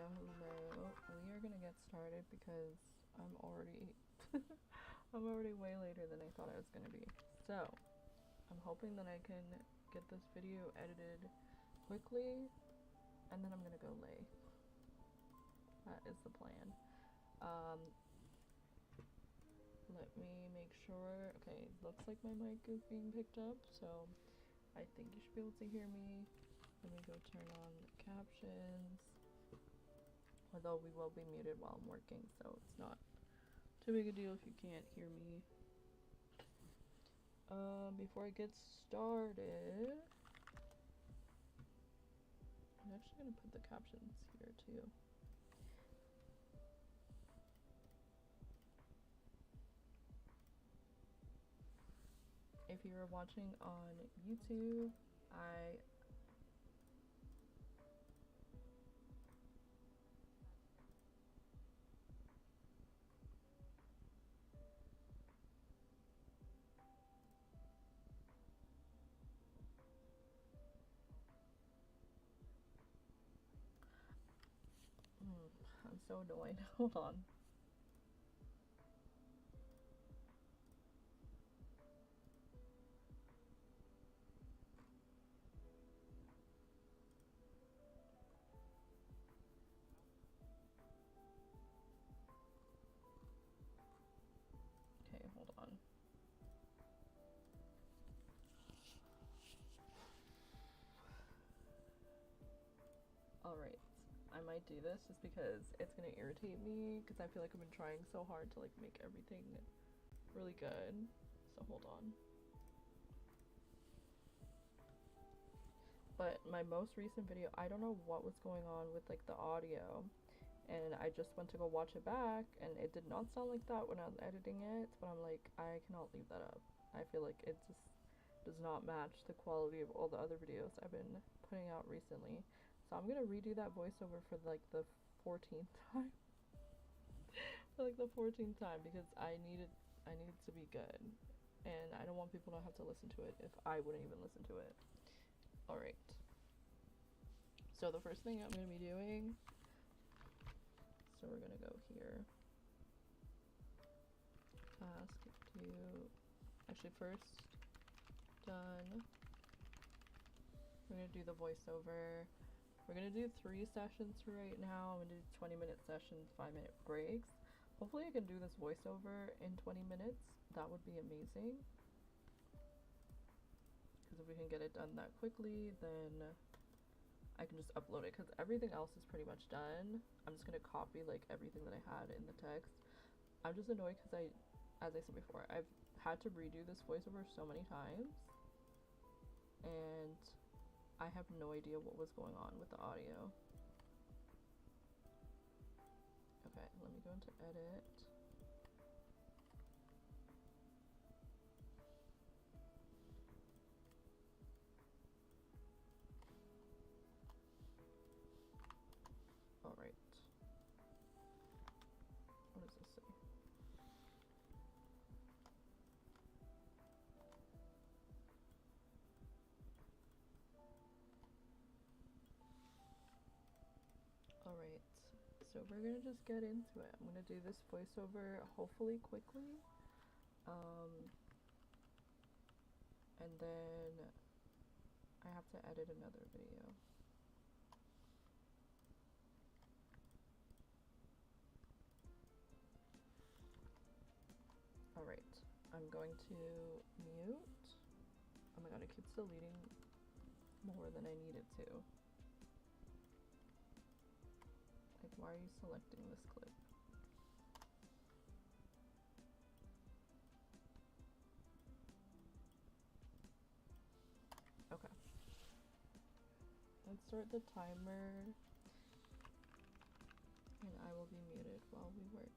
Hello. We are gonna get started because I'm already I'm already way later than I thought I was gonna be. So I'm hoping that I can get this video edited quickly and then I'm gonna go lay. That is the plan. Let me make sure. Okay, looks like my mic is being picked up, so I think you should be able to hear me. Let me go turn on the captions. Although we will be muted while I'm working, so it's not too big a deal if you can't hear me. Before I get started, I'm actually gonna put the captions here too. If you're watching on YouTube, I'm so annoyed. Hold on. Okay, hold on. Alright, I might do this just because it's gonna irritate me because I feel like I've been trying so hard to like make everything really good. So hold on. But my most recent video, I don't know what was going on with like the audio, and I just went to go watch it back and it did not sound like that when I was editing it, but I'm like, I cannot leave that up. I feel like it just does not match the quality of all the other videos I've been putting out recently. So I'm gonna redo that voiceover for like the 14th time. For like the 14th time, because I need it to be good. And I don't want people to have to listen to it if I wouldn't even listen to it. Alright. So the first thing I'm gonna be doing, so we're gonna go here. Task to, actually first, done. We're gonna do the voiceover. We're gonna do 3 sessions for right now. I'm gonna do 20-minute sessions, 5-minute breaks. Hopefully I can do this voiceover in 20 minutes. That would be amazing. Because if we can get it done that quickly, then I can just upload it. Because everything else is pretty much done. I'm just gonna copy like everything that I had in the text. I'm just annoyed because as I said before, I've had to redo this voiceover so many times. And I have no idea what was going on with the audio. Okay, let me go into edit. Alright. What does this say? Alright, so we're gonna just get into it. I'm gonna do this voiceover hopefully quickly. And then I have to edit another video. Alright, I'm going to mute. Oh my god, it keeps deleting more than I need it to. Like, why are you selecting this clip? Okay. Let's start the timer. And I will be muted while we work.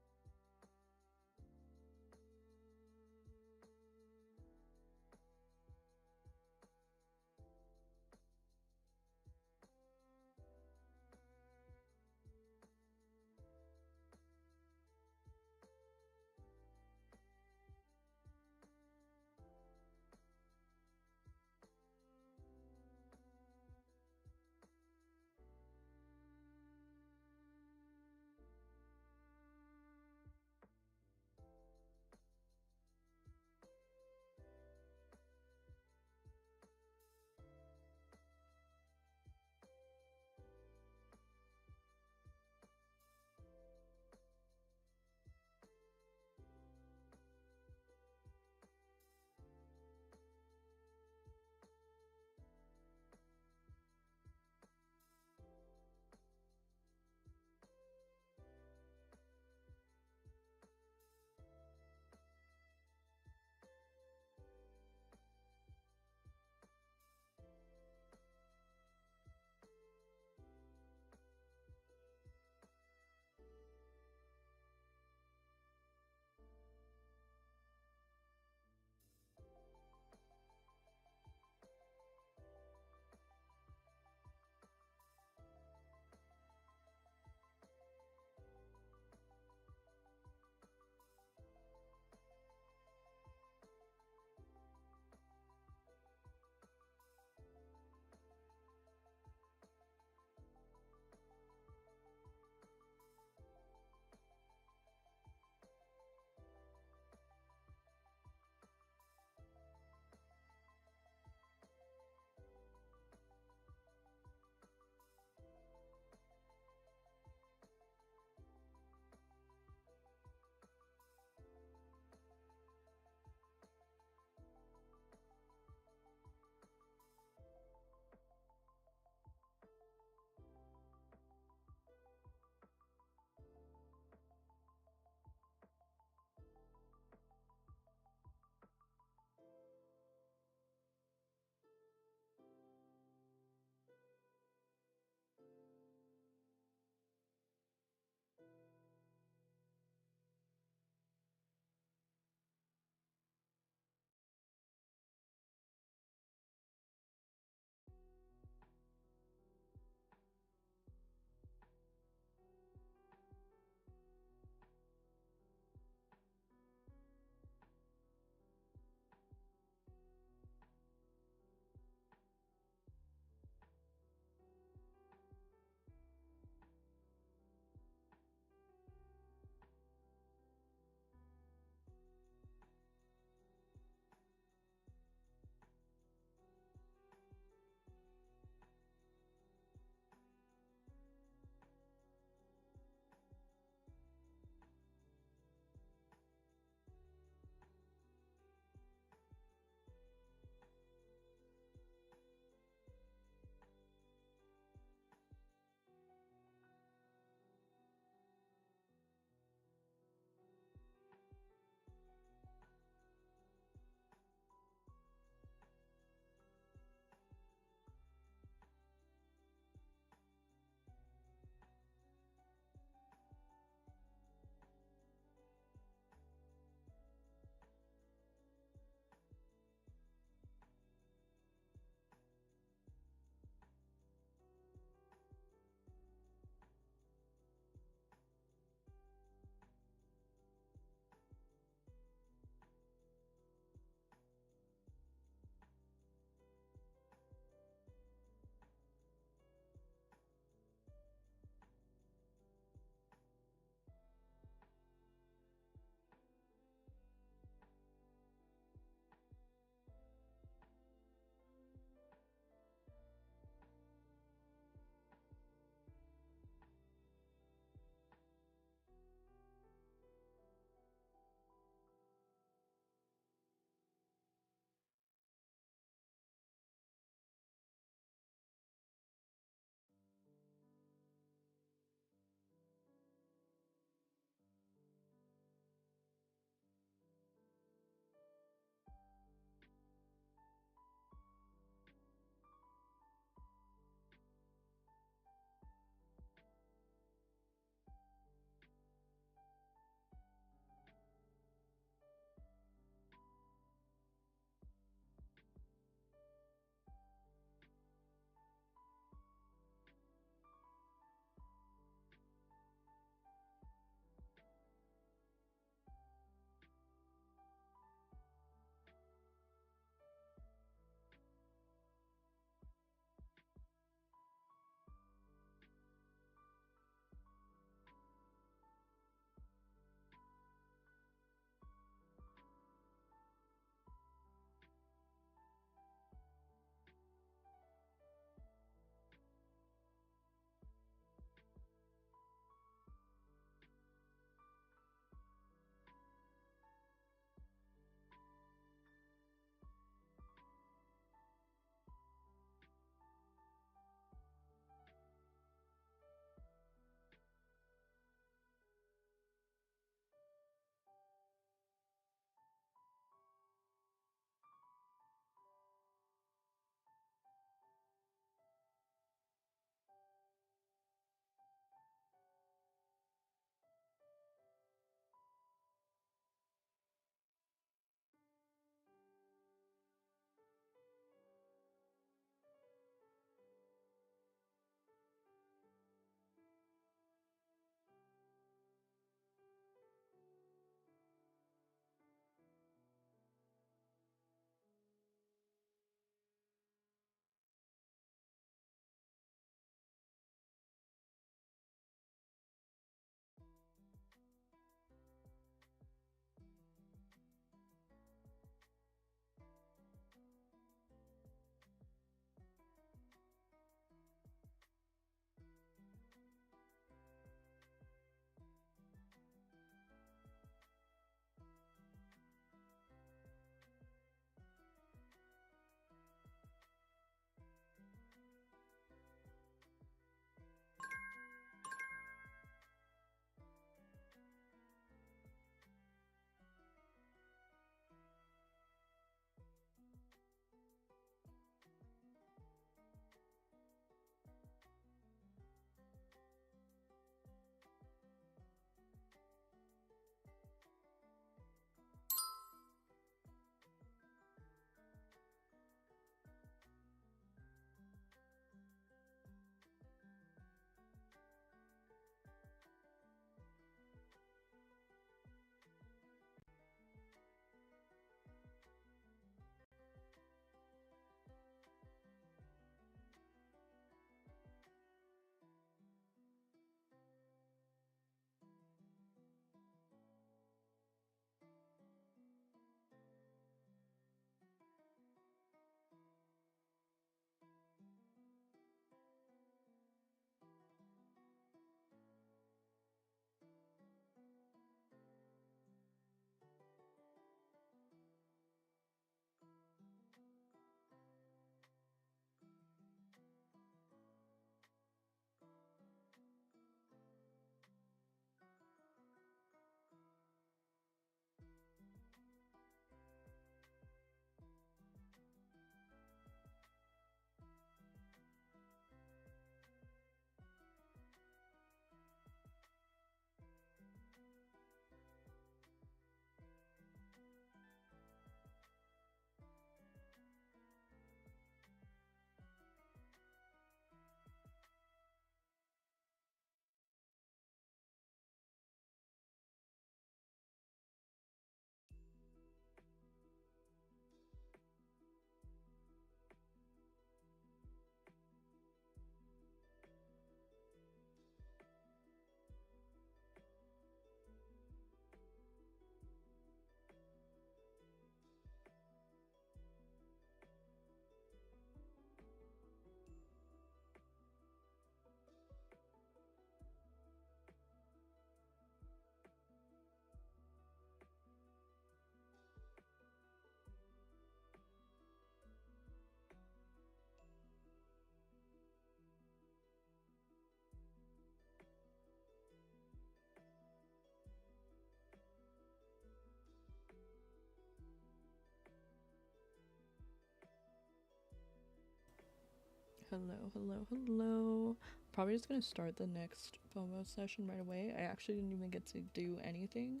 Hello. Probably just gonna start the next FOMO session right away. I actually didn't even get to do anything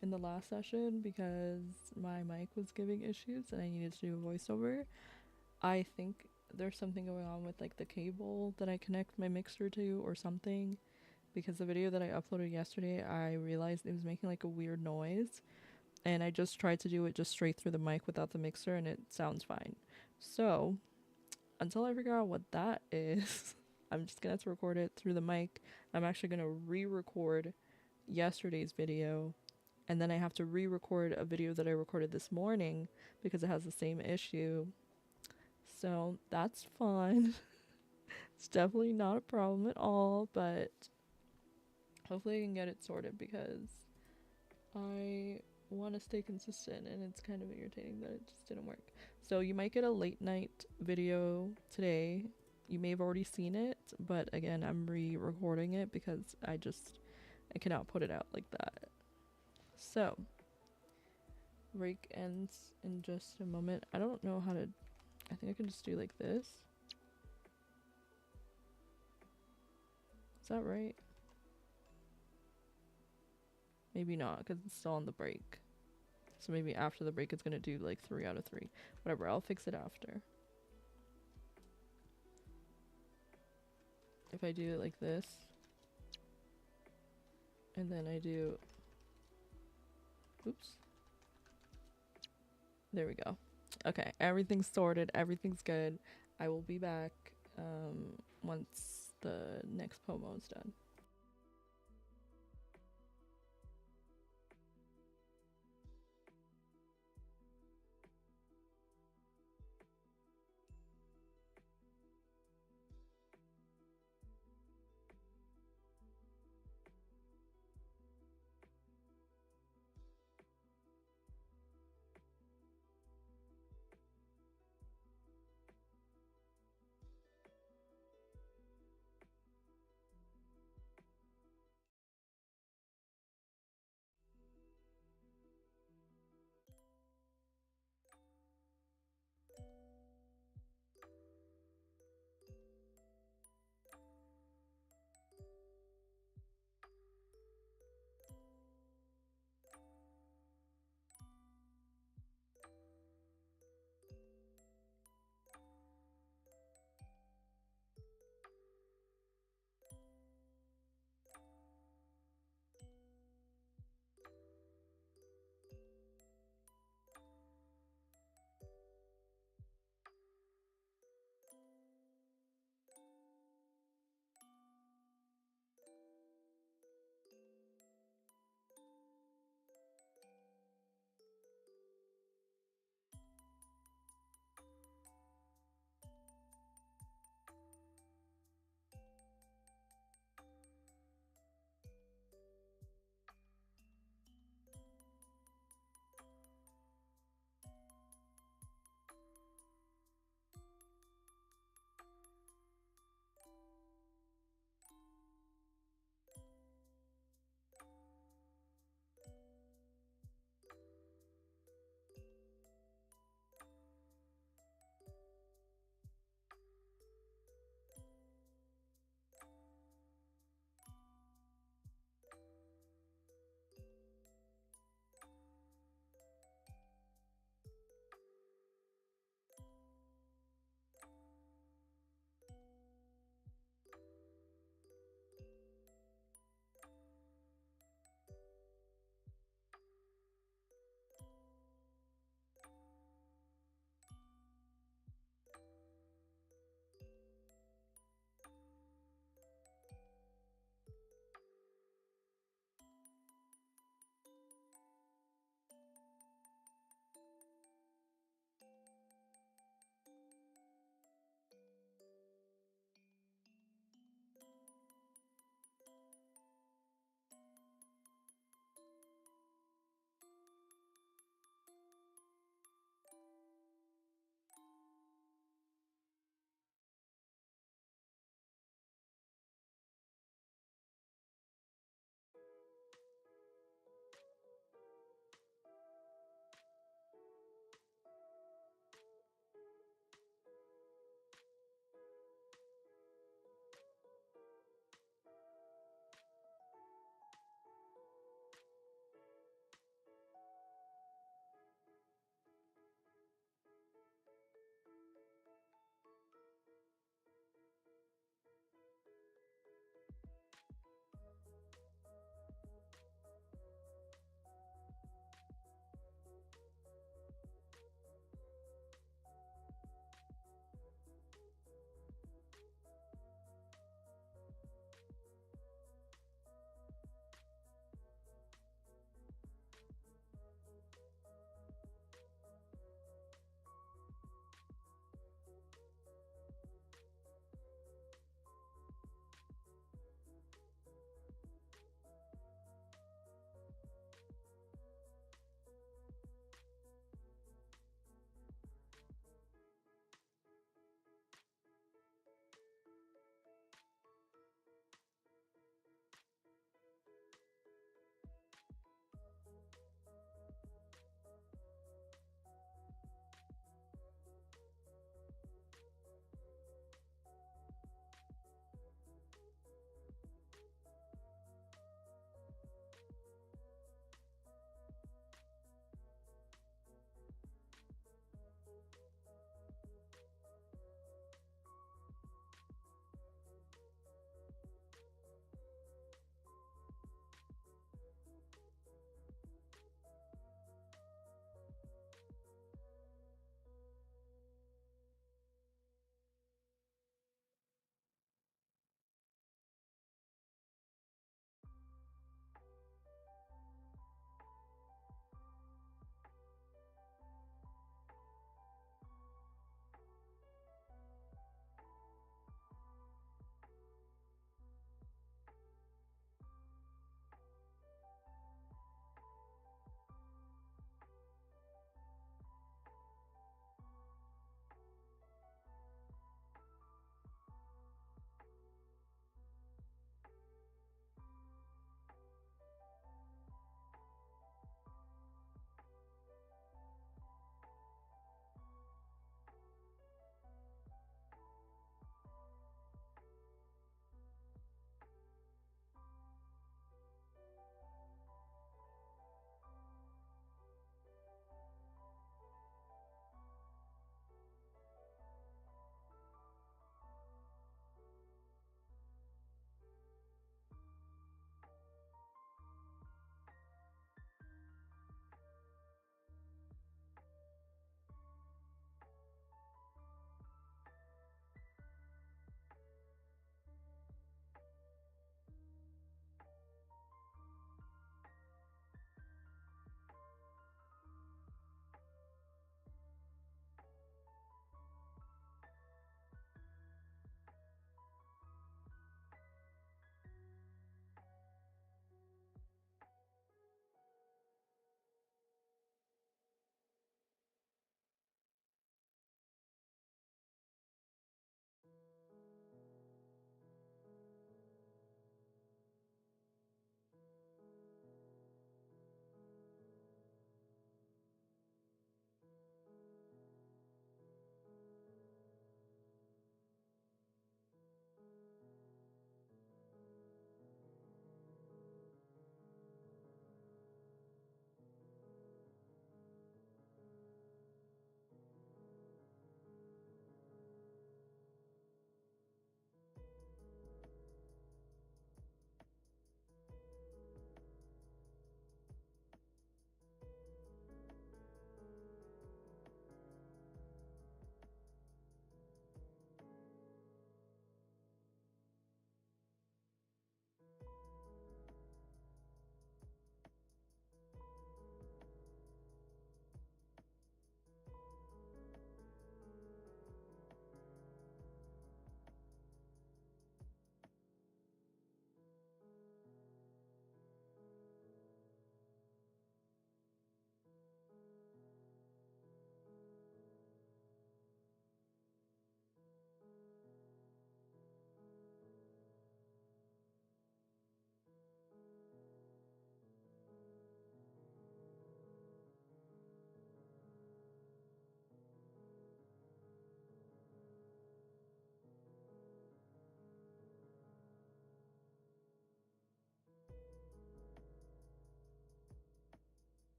in the last session because my mic was giving issues and I needed to do a voiceover. I think there's something going on with like the cable that I connect my mixer to or something, because the video that I uploaded yesterday, I realized it was making like a weird noise, and I just tried to do it just straight through the mic without the mixer and it sounds fine. So until I figure out what that is, I'm just gonna have to record it through the mic. I'm actually gonna re-record yesterday's video, and then I have to re-record a video that I recorded this morning because it has the same issue. So that's fun. It's definitely not a problem at all, but hopefully I can get it sorted because I want to stay consistent and it's kind of irritating that it just didn't work. So you might get a late night video today. You may have already seen it, but again, I'm re-recording it because I cannot put it out like that. So break ends in just a moment. I don't know how to, I think I can just do like this. Is that right? Maybe not, because it's still on the break. So maybe after the break it's gonna do like 3 out of 3. Whatever, I'll fix it after. If I do it like this, and then I do, oops. There we go. Okay, everything's sorted, everything's good. I will be back once the next promo is done.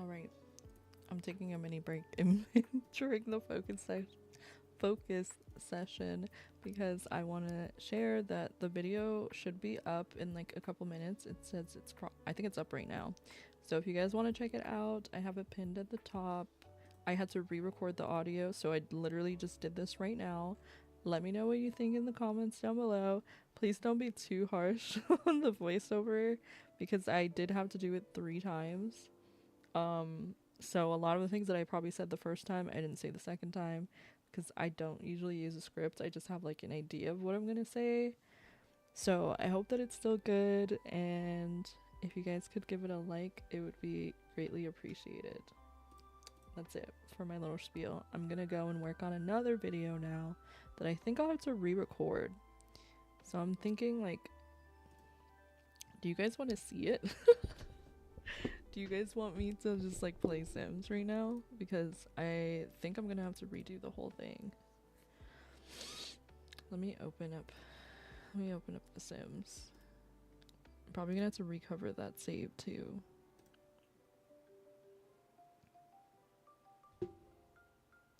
Alright, I'm taking a mini break in during the focus session because I want to share that the video should be up in like a couple minutes. It says I think it's up right now. So if you guys want to check it out, I have it pinned at the top. I had to re-record the audio, so I literally just did this right now. Let me know what you think in the comments down below. Please don't be too harsh on the voiceover because I did have to do it 3 times. So a lot of the things that I probably said the first time, I didn't say the second time because I don't usually use a script. I just have like an idea of what I'm gonna say. So I hope that it's still good, and if you guys could give it a like, it would be greatly appreciated. That's it for my little spiel. I'm gonna go and work on another video now that I think I'll have to re-record. So I'm thinking, like, do you guys want to see it? Do you guys want me to just like play Sims right now? Because I think I'm gonna have to redo the whole thing. Let me open up the Sims. I'm probably gonna have to recover that save too.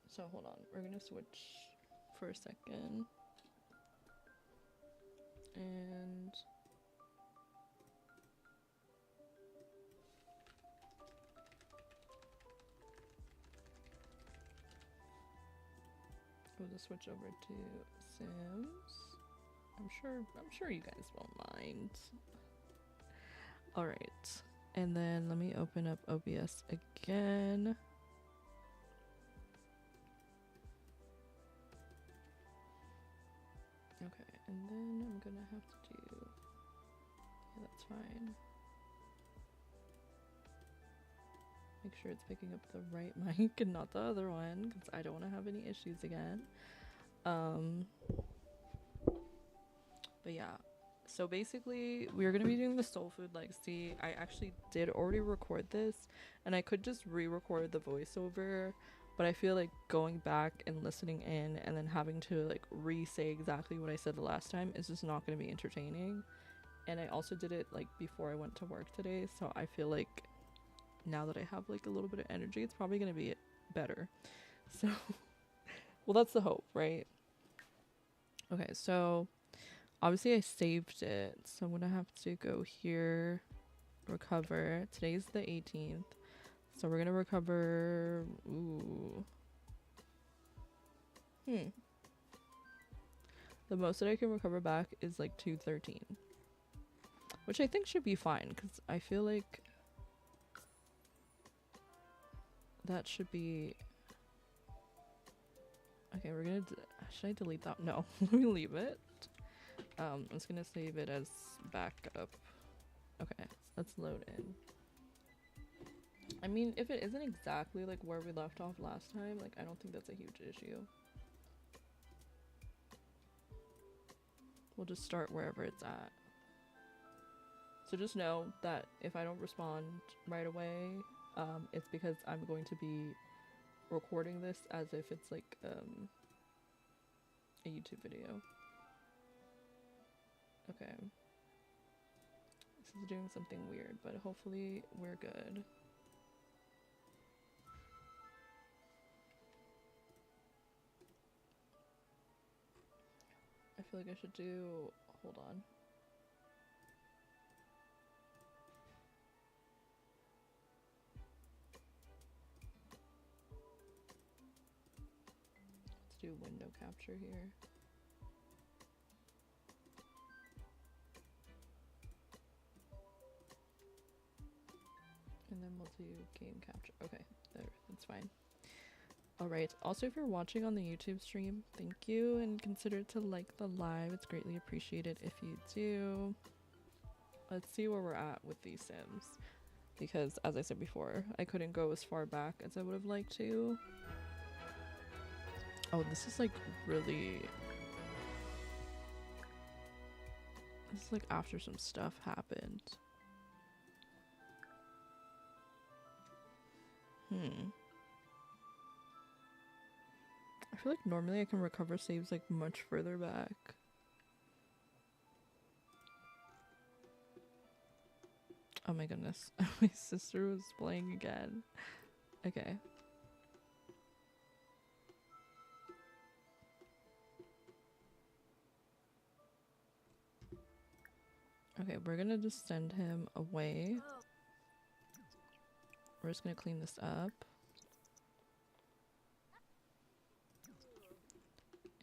So hold on, we're gonna switch for a second. And we'll just switch over to Sims. I'm sure you guys won't mind. Alright. And then let me open up OBS again. Okay, and then I'm gonna have to do, yeah, that's fine. Make sure it's picking up the right mic and not the other one, because I don't want to have any issues again. But yeah, so basically we're gonna be doing the Soul Food Legacy. I actually did already record this, and I could just re-record the voiceover, but I feel like going back and listening in and then having to like re-say exactly what I said the last time is just not gonna be entertaining. And I also did it like before I went to work today, so I feel like now that I have like a little bit of energy, it's probably gonna be better. So well, that's the hope, right? Okay, so obviously I saved it, so I'm gonna have to go here, recover. Today's the 18th, so we're gonna recover. The most that I can recover back is like 213, which I think should be fine because I feel like that should be okay. We're gonna should I delete that? No. Let me leave it. I'm just gonna save it as backup. Okay, let's load in. I mean, if it isn't exactly like where we left off last time, like I don't think that's a huge issue. We'll just start wherever it's at. So just know that if I don't respond right away, it's because I'm going to be recording this as if it's like a YouTube video. Okay. This is doing something weird, but hopefully we're good. I feel like I should do, hold on. Let's do window capture here. And then we'll do game capture. Okay, there, that's fine. Alright, also if you're watching on the YouTube stream, thank you, and consider to like the live. It's greatly appreciated if you do. Let's see where we're at with these Sims, because as I said before, I couldn't go as far back as I would have liked to. Oh, this is like really... This is like after some stuff happened. I feel like normally I can recover saves like much further back. Oh my goodness. My sister was playing again. Okay. Okay, we're gonna just send him away. We're just gonna clean this up.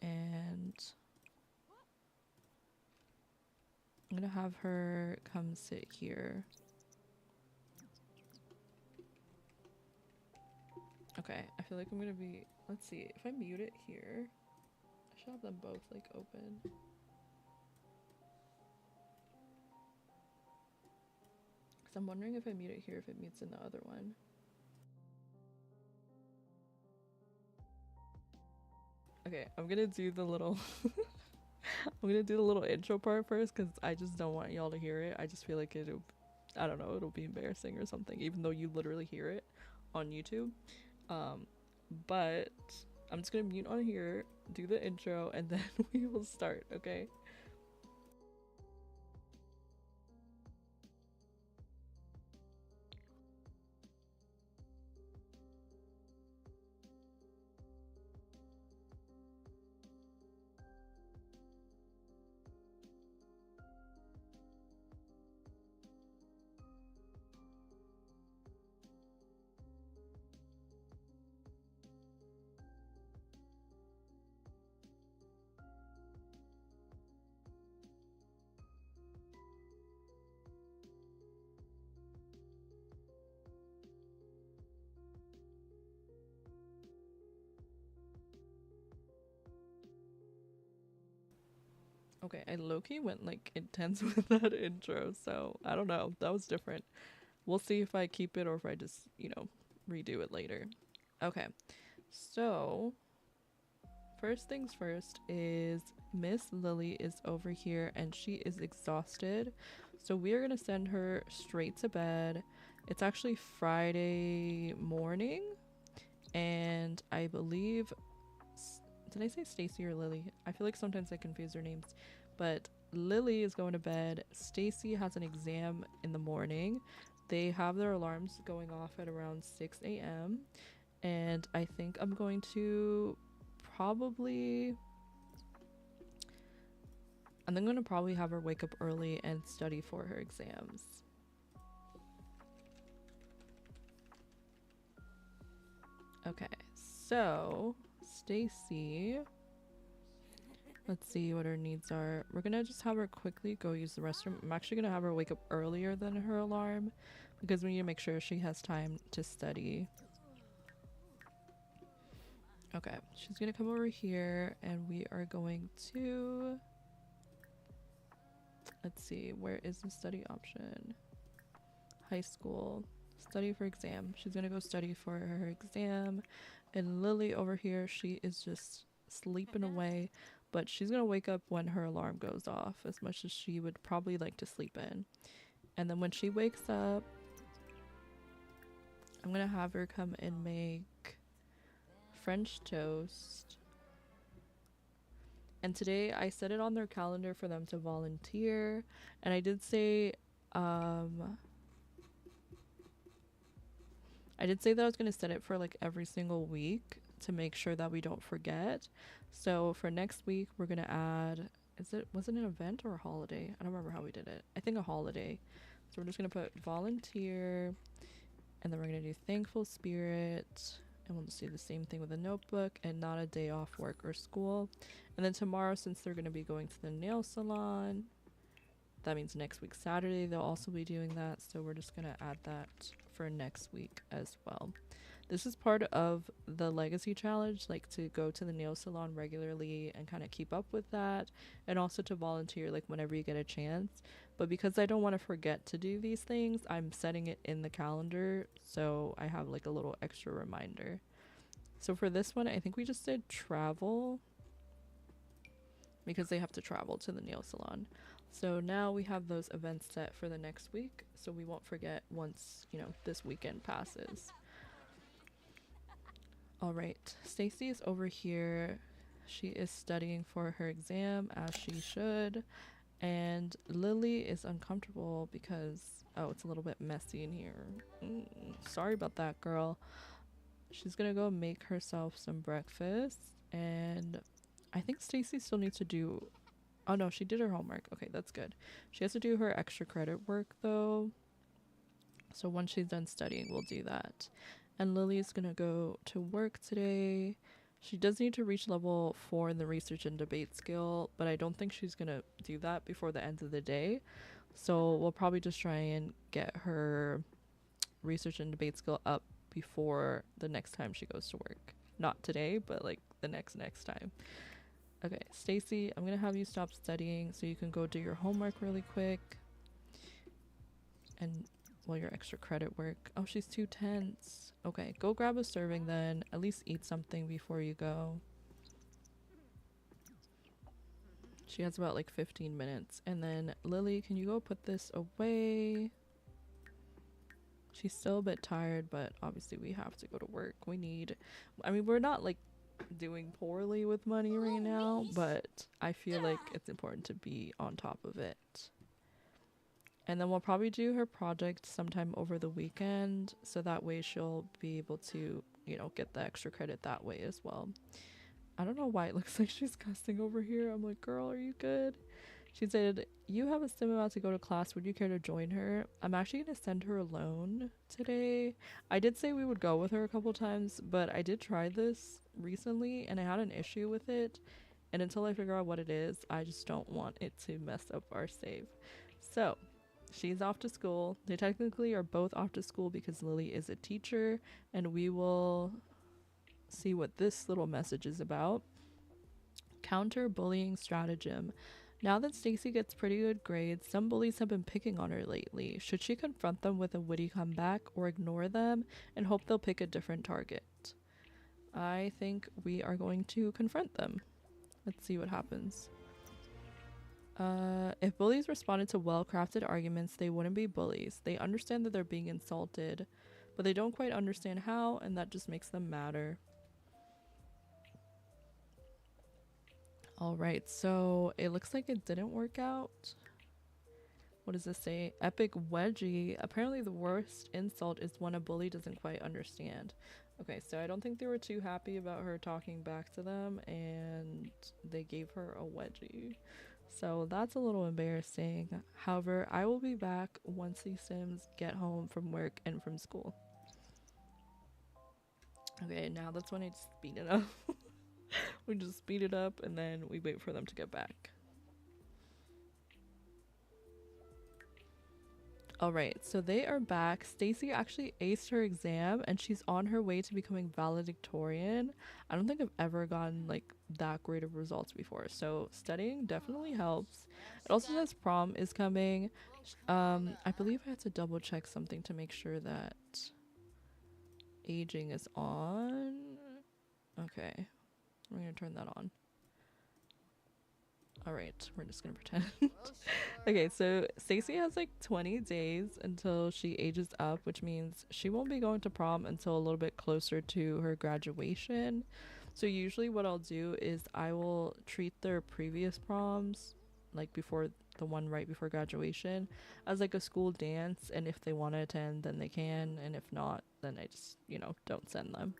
And I'm gonna have her come sit here. Okay, I feel like I'm gonna be, let's see, if I mute it here, I should have them both like open. Cause I'm wondering if I mute it here, if it mutes in the other one. Okay, I'm gonna do the little I'm gonna do the little intro part first because I just don't want y'all to hear it. I just feel like it'll, I don't know, it'll be embarrassing or something, even though you literally hear it on YouTube. But I'm just gonna mute on here, do the intro, and then we will start, okay? Okay, I low-key went like intense with that intro, so I don't know. That was different. We'll see if I keep it or if I just, you know, redo it later. Okay, so first things first is Miss Lily is over here and she is exhausted. So we are going to send her straight to bed. It's actually Friday morning and I believe, did I say Stacy or Lily? I feel like sometimes I confuse their names, but Lily is going to bed. Stacy has an exam in the morning. They have their alarms going off at around 6 a.m. and I think I'm going to probably have her wake up early and study for her exams. Okay, so Stacy, let's see what her needs are. We're gonna just have her quickly go use the restroom. I'm actually gonna have her wake up earlier than her alarm because we need to make sure she has time to study. Okay, she's gonna come over here and we are going to, let's see, where is the study option? High school, study for exam. She's gonna go study for her exam. And Lily over here, she is just sleeping away, but she's gonna wake up when her alarm goes off as much as she would probably like to sleep in. And then when she wakes up, I'm gonna have her come and make French toast. And today I set it on their calendar for them to volunteer. And I did say that I was going to set it for like every single week to make sure that we don't forget. So for next week, we're going to add, was it an event or a holiday? I don't remember how we did it. I think a holiday. So we're just going to put volunteer, and then we're going to do thankful spirit, and we'll just do the same thing with a notebook and not a day off work or school. And then tomorrow, since they're going to be going to the nail salon, that means next week Saturday they'll also be doing that, so we're just going to add that for next week as well. This is part of the legacy challenge, like to go to the nail salon regularly and kind of keep up with that, and also to volunteer like whenever you get a chance. But because I don't want to forget to do these things, I'm setting it in the calendar so I have like a little extra reminder. So for this one, I think we just did travel because they have to travel to the nail salon. So now we have those events set for the next week, so we won't forget once, you know, this weekend passes. All right, Stacy is over here. She is studying for her exam as she should. And Lily is uncomfortable because, oh, it's a little bit messy in here. Sorry about that, girl. She's gonna go make herself some breakfast, and I think Stacy still needs to do, oh no, she did her homework. Okay, that's good. She has to do her extra credit work though, so once she's done studying, we'll do that. And Lily's gonna go to work today. She does need to reach level 4 in the research and debate skill, but I don't think she's gonna do that before the end of the day. So we'll probably just try and get her research and debate skill up before the next time she goes to work. Not today, but like the next time. Okay, Stacy, I'm gonna have you stop studying so you can go do your homework really quick. And well, your extra credit work. Oh, she's too tense. Okay, go grab a serving then. At least eat something before you go. She has about like 15 minutes. And then Lily, can you go put this away? She's still a bit tired, but obviously we have to go to work. We need, I mean, we're not like doing poorly with money right now, but I feel like it's important to be on top of it. And then we'll probably do her project sometime over the weekend, so that way she'll be able to, you know, get the extra credit that way as well. I don't know why it looks like she's cussing over here. I'm like, girl, are you good? She said, you have a sim about to go to class. Would you care to join her? I'm actually going to send her alone today. I did say we would go with her a couple times, but I did try this recently and I had an issue with it. And until I figure out what it is, I just don't want it to mess up our save. So she's off to school. They technically are both off to school because Lily is a teacher, and we will see what this little message is about. Counter bullying stratagem. Now that Stacy gets pretty good grades, some bullies have been picking on her lately. Should she confront them with a witty comeback or ignore them and hope they'll pick a different target? I think we are going to confront them. Let's see what happens. If bullies responded to well-crafted arguments, they wouldn't be bullies. They understand that they're being insulted, but they don't quite understand how, and that just makes them madder. Alright, so it looks like it didn't work out. What does this say? Epic wedgie. Apparently the worst insult is one a bully doesn't quite understand. Okay, so I don't think they were too happy about her talking back to them, and they gave her a wedgie. So that's a little embarrassing. However, I will be back once these Sims get home from work and from school. Okay, now that's when I speed it up. We just speed it up and then we wait for them to get back. Alright, so they are back. Stacy actually aced her exam and she's on her way to becoming valedictorian. I don't think I've ever gotten like that great of results before, so studying definitely helps. It also says prom is coming. I believe I had to double check something to make sure that aging is on. Okay, we're gonna turn that on. Alright, we're just gonna pretend. Okay, so Stacey has like 20 days until she ages up, which means she won't be going to prom until a little bit closer to her graduation. So usually what I'll do is I will treat their previous proms, like before the one right before graduation, as like a school dance, and if they want to attend then they can, and if not then I just, you know, don't send them.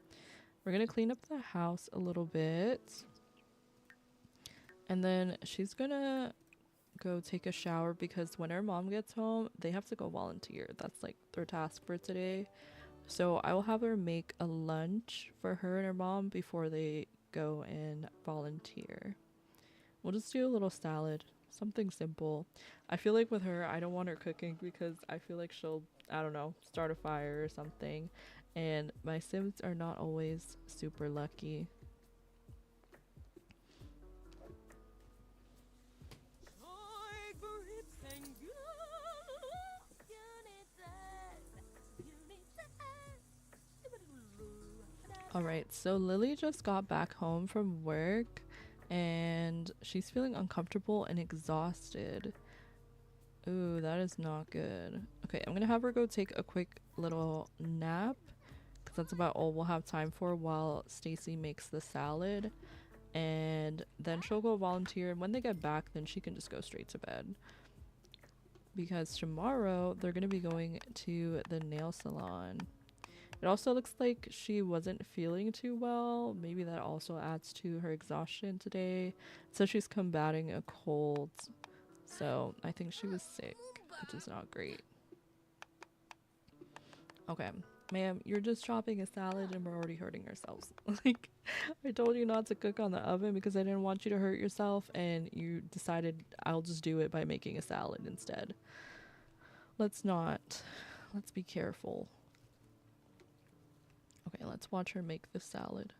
We're gonna clean up the house a little bit. And then she's gonna go take a shower because when her mom gets home, they have to go volunteer. That's like their task for today. So I will have her make a lunch for her and her mom before they go and volunteer. We'll just do a little salad, something simple. I feel like with her, I don't want her cooking because I feel like she'll, I don't know, start a fire or something. And my Sims are not always super lucky. Alright, so Lily just got back home from work and she's feeling uncomfortable and exhausted. Ooh, that is not good. Okay, I'm gonna have her go take a quick little nap because that's about all we'll have time for while Stacy makes the salad. and then she'll go volunteer, and when they get back then she can just go straight to bed, because tomorrow they're gonna be going to the nail salon. It also looks like she wasn't feeling too well. Maybe that also adds to her exhaustion today. So she's combating a cold. So I think she was sick, which is not great. Okay, ma'am, you're just chopping a salad and we're already hurting ourselves. Like, I told you not to cook on the oven because I didn't want you to hurt yourself, and you decided I'll just do it by making a salad instead. Let's be careful. Okay, let's watch her make the salad.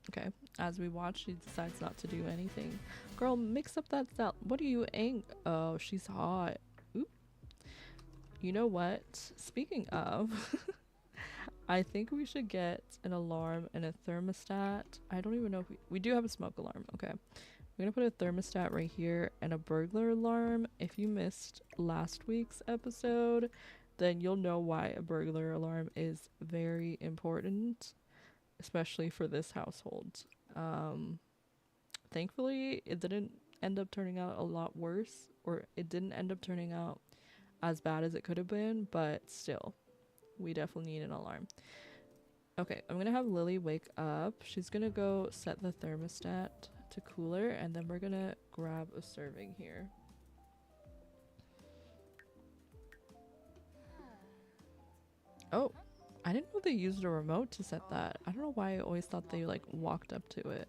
Okay, as we watch, she decides not to do anything. Girl, mix up that salad. What are you Oh, she's hot. Oop. You know what? Speaking of, I think we should get an alarm and a thermostat. I don't even know if we do have a smoke alarm. Okay. We're gonna put a thermostat right here and a burglar alarm. If you missed last week's episode, then you'll know why a burglar alarm is very important, especially for this household. Thankfully, it didn't end up turning out a lot worse, or it didn't end up turning out as bad as it could have been, but still, we definitely need an alarm. Okay, I'm gonna have Lily wake up. She's gonna go set the thermostat to cooler, and then we're gonna grab a serving here. Oh, I didn't know they used a remote to set that. I don't know why I always thought they like walked up to it.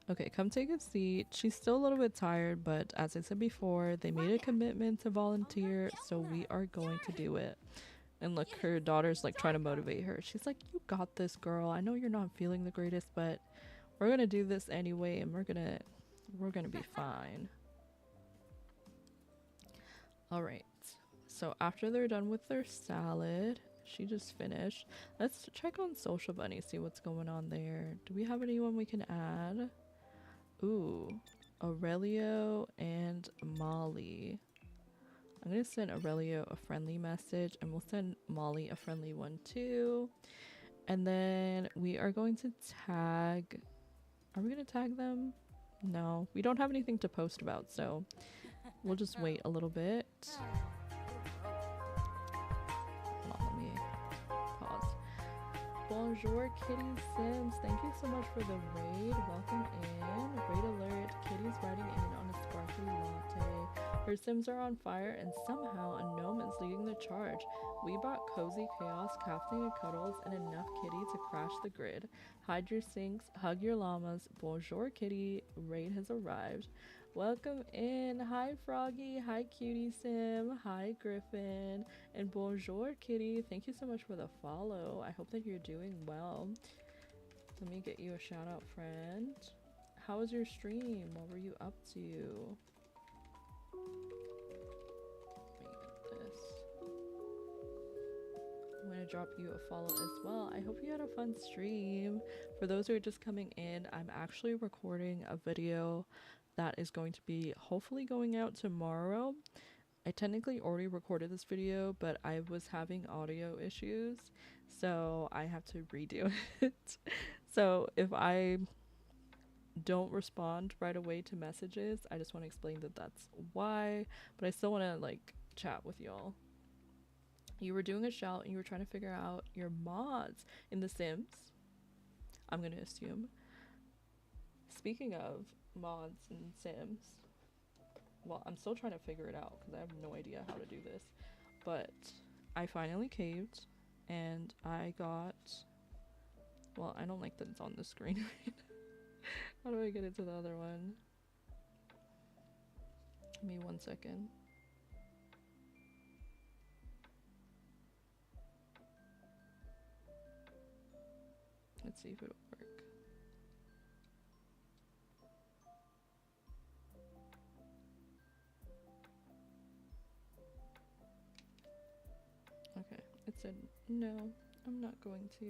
Okay, come take a seat. She's still a little bit tired, but as I said before, they made a commitment to volunteer, so we are going to do it. And look, her daughter's like trying to motivate her. She's like, you got this, girl. I know you're not feeling the greatest, but we're gonna do this anyway, and we're gonna be fine. All right, so after they're done with their salad, she just finished. Let's check on Social Bunny, see what's going on there. Do we have anyone we can add? Ooh, Aurelio and Molly. I'm gonna send Aurelio a friendly message, and we'll send Molly a friendly one too. And then we are going to tag... Are we gonna tag them? No, we don't have anything to post about, so we'll just wait a little bit. Hold on, let me pause. Bonjour, Kitty Sims. Thank you so much for the raid. Welcome in. Raid alert. Kitty's riding in on a sparkly latte. Her Sims are on fire, and somehow a gnome is leading the charge. We brought cozy chaos, caffeinated cuddles, and enough kitty to crash the grid. Hide your sinks, hug your llamas. Bonjour, Kitty. Raid has arrived. Welcome in. Hi, Froggy. Hi, Cutie Sim. Hi, Griffin. And bonjour, Kitty. Thank you so much for the follow. I hope that you're doing well. Let me get you a shout out, friend. How was your stream? What were you up to? Let me get this. I'm going to drop you a follow as well. I hope you had a fun stream. For those who are just coming in, I'm actually recording a video that is going to be hopefully going out tomorrow. I technically already recorded this video, but I was having audio issues, so I have to redo it. So if I don't respond right away to messages, I just want to explain that that's why, but I still want to like chat with y'all. You were doing a shout and you were trying to figure out your mods in The Sims, I'm gonna assume. Speaking of mods in Sims, well, I'm still trying to figure it out because I have no idea how to do this, but I finally caved and I got, well, I don't like that it's on the screen. How do I get it to the other one? Give me 1 second. Let's see if it'll work. Okay, it said no, I'm not going to.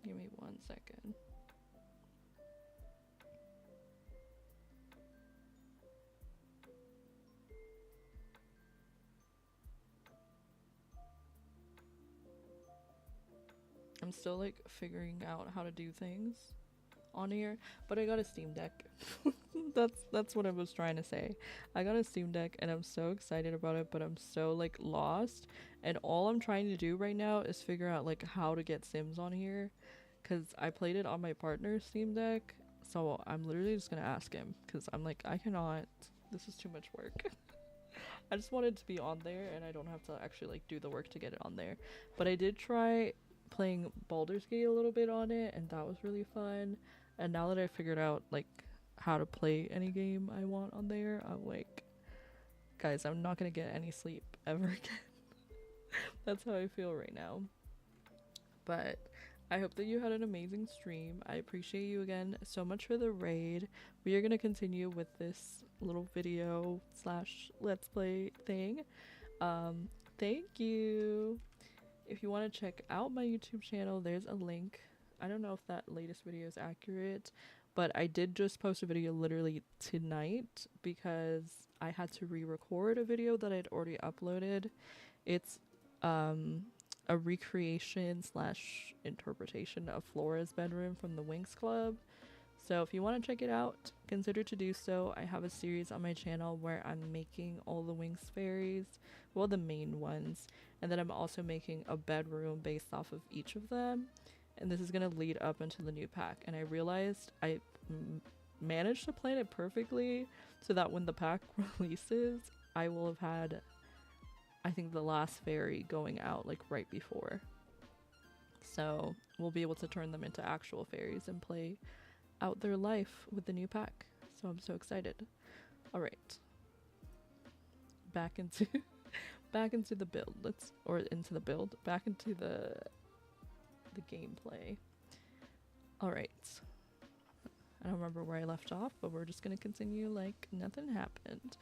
Give me 1 second. I'm still like figuring out how to do things on here, but I got a Steam Deck. That's what I was trying to say. I got a Steam Deck and I'm so excited about it, but I'm so like lost, and all I'm trying to do right now is figure out like how to get Sims on here, because I played it on my partner's Steam Deck, so I'm literally just gonna ask him, because I'm like, I cannot, this is too much work. I just wanted to be on there and I don't have to actually like do the work to get it on there. But I did try playing Baldur's Gate a little bit on it, and that was really fun. And now that I figured out like how to play any game I want on there, I'm like, guys, I'm not gonna get any sleep ever again. That's how I feel right now. But I hope that you had an amazing stream. I appreciate you again so much for the raid. We are gonna continue with this little video slash let's play thing. Thank you. If you want to check out my YouTube channel, there's a link. I don't know if that latest video is accurate, but I did just post a video literally tonight because I had to re-record a video that I'd already uploaded. It's a recreation slash interpretation of Flora's bedroom from the Winx Club. So if you want to check it out, consider to do so. I have a series on my channel where I'm making all the Winx fairies, well, the main ones, and then I'm also making a bedroom based off of each of them, and this is going to lead up into the new pack. And I realized I managed to plan it perfectly so that when the pack releases, I will have had, I think, the last fairy going out like right before, so we'll be able to turn them into actual fairies and play out their life with the new pack. So I'm so excited. All right, back into back into the build. Back into the gameplay. All right, I don't remember where I left off, but we're just gonna continue like nothing happened.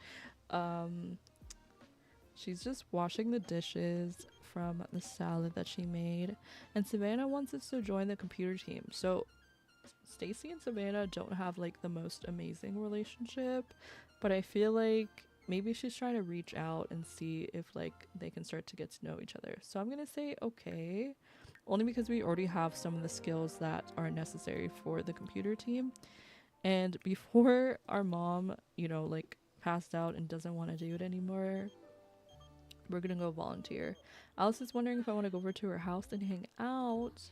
She's just washing the dishes from the salad that she made, and Savannah wants us to join the computer team. So Stacy and Savannah don't have like the most amazing relationship, but I feel like maybe she's trying to reach out and see if like they can start to get to know each other. So I'm gonna say okay, only because we already have some of the skills that are necessary for the computer team. And before our mom, you know, like passed out and doesn't want to do it anymore, we're gonna go volunteer. Alice is wondering if I want to go over to her house and hang out.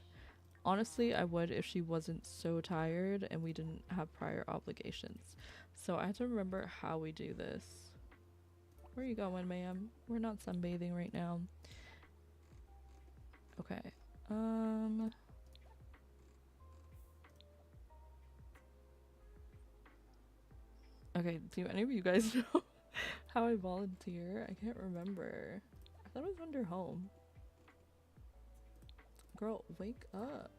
Honestly, I would if she wasn't so tired and we didn't have prior obligations. So I have to remember how we do this. Where are you going, ma'am? We're not sunbathing right now. Okay. Okay, do any of you guys know how I volunteer? I can't remember. I thought it was under home. Girl, wake up.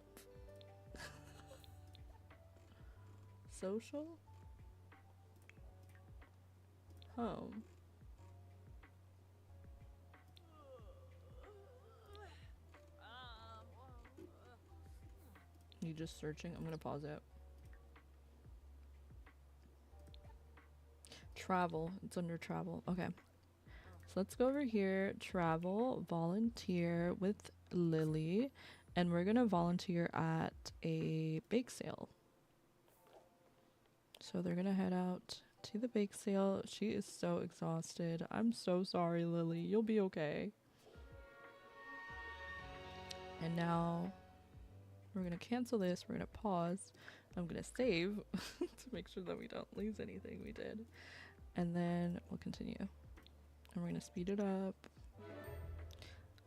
Social? Home. You just searching? I'm gonna pause it. Travel. It's under travel. Okay. So let's go over here. Travel, volunteer with Lily. And we're gonna volunteer at a bake sale. So they're gonna head out to the bake sale. She is so exhausted. I'm so sorry, Lily. You'll be okay. And now we're gonna cancel this. We're gonna pause. I'm gonna save to make sure that we don't lose anything we did. And then we'll continue. And we're gonna speed it up.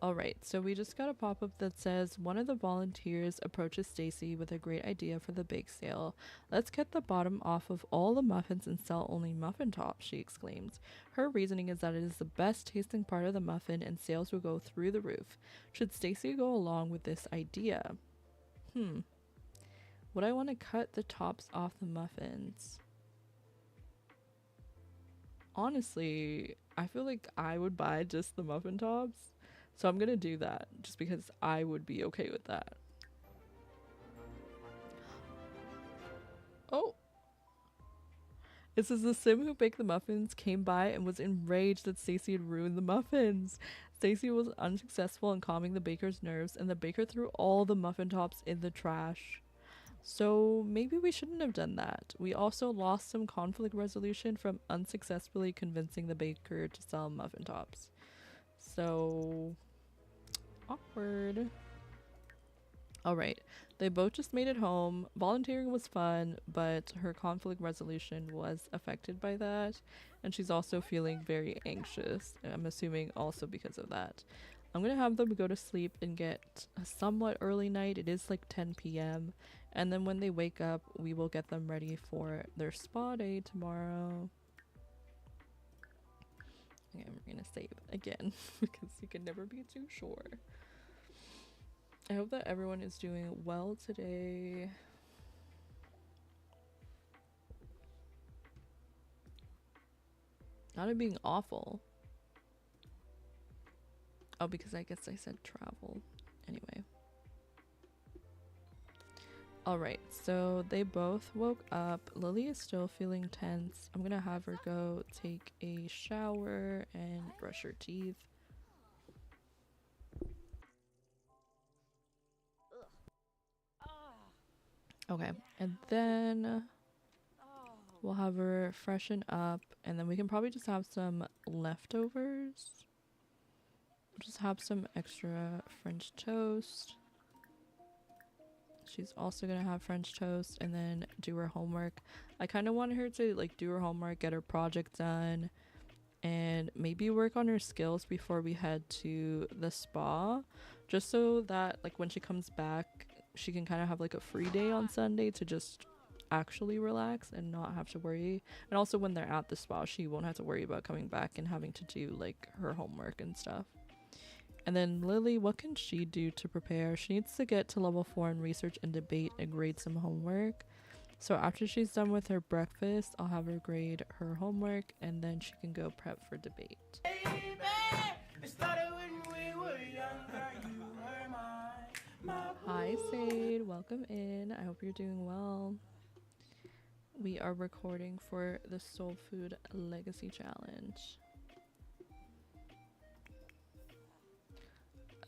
Alright, so we just got a pop-up that says one of the volunteers approaches Stacy with a great idea for the bake sale. Let's get the bottom off of all the muffins and sell only muffin tops, she exclaims. Her reasoning is that it is the best tasting part of the muffin and sales will go through the roof. Should Stacy go along with this idea? Would I want to cut the tops off the muffins? Honestly, I feel like I would buy just the muffin tops. So I'm gonna do that just because I would be okay with that. Oh. It says the Sim who baked the muffins came by and was enraged that Stacy had ruined the muffins. Stacy was unsuccessful in calming the baker's nerves, and the baker threw all the muffin tops in the trash. So maybe we shouldn't have done that. We also lost some conflict resolution from unsuccessfully convincing the baker to sell muffin tops. So awkward. Alright, they both just made it home. Volunteering was fun, but her conflict resolution was affected by that, and she's also feeling very anxious. I'm assuming also because of that. I'm gonna have them go to sleep and get a somewhat early night. It is like 10 p.m. And then when they wake up, we will get them ready for their spa day tomorrow. Okay, we're gonna save again because you can never be too sure. I hope that everyone is doing well today. Not it being awful. Oh, because I guess I said travel. Anyway. Alright, so they both woke up. Lily is still feeling tense. I'm gonna have her go take a shower and brush her teeth. Okay, and then we'll have her freshen up, and then we can probably just have some leftovers. Just have some extra French toast. She's also gonna have French toast and then do her homework. I kind of wanted her to like do her homework, get her project done, and maybe work on her skills before we head to the spa, just so that like when she comes back she can kind of have like a free day on Sunday to just actually relax and not have to worry. And also when they're at the spa, she won't have to worry about coming back and having to do like her homework and stuff. And then Lily, what can she do to prepare? She needs to get to level 4 in research and debate and grade some homework. So after she's done with her breakfast, I'll have her grade her homework and then she can go prep for debate. Hi Sade, welcome in. I hope you're doing well. We are recording for the Soul Food Legacy Challenge.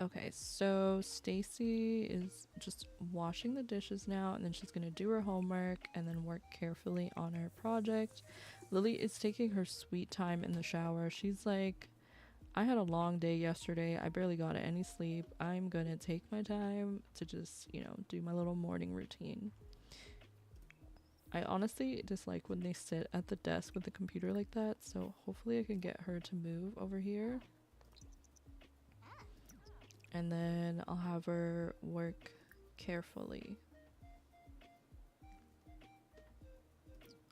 Okay, so Stacy is just washing the dishes now, and then she's gonna do her homework and then work carefully on her project. Lily is taking her sweet time in the shower. She's like, I had a long day yesterday. I barely got any sleep. I'm gonna take my time to just, you know, do my little morning routine. I honestly dislike when they sit at the desk with the computer like that, so hopefully I can get her to move over here. And then I'll have her work carefully.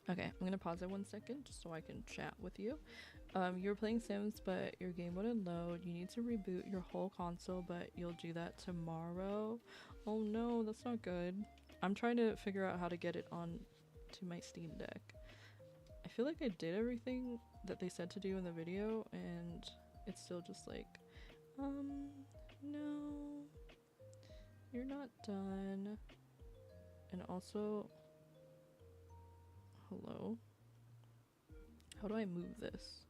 Okay, I'm gonna pause it 1 second just so I can chat with you. You're playing Sims, but your game wouldn't load. You need to reboot your whole console, but you'll do that tomorrow. Oh no, that's not good. I'm trying to figure out how to get it on to my Steam Deck. I feel like I did everything that they said to do in the video, and it's still just like, no, you're not done. And also, hello? How do I move this?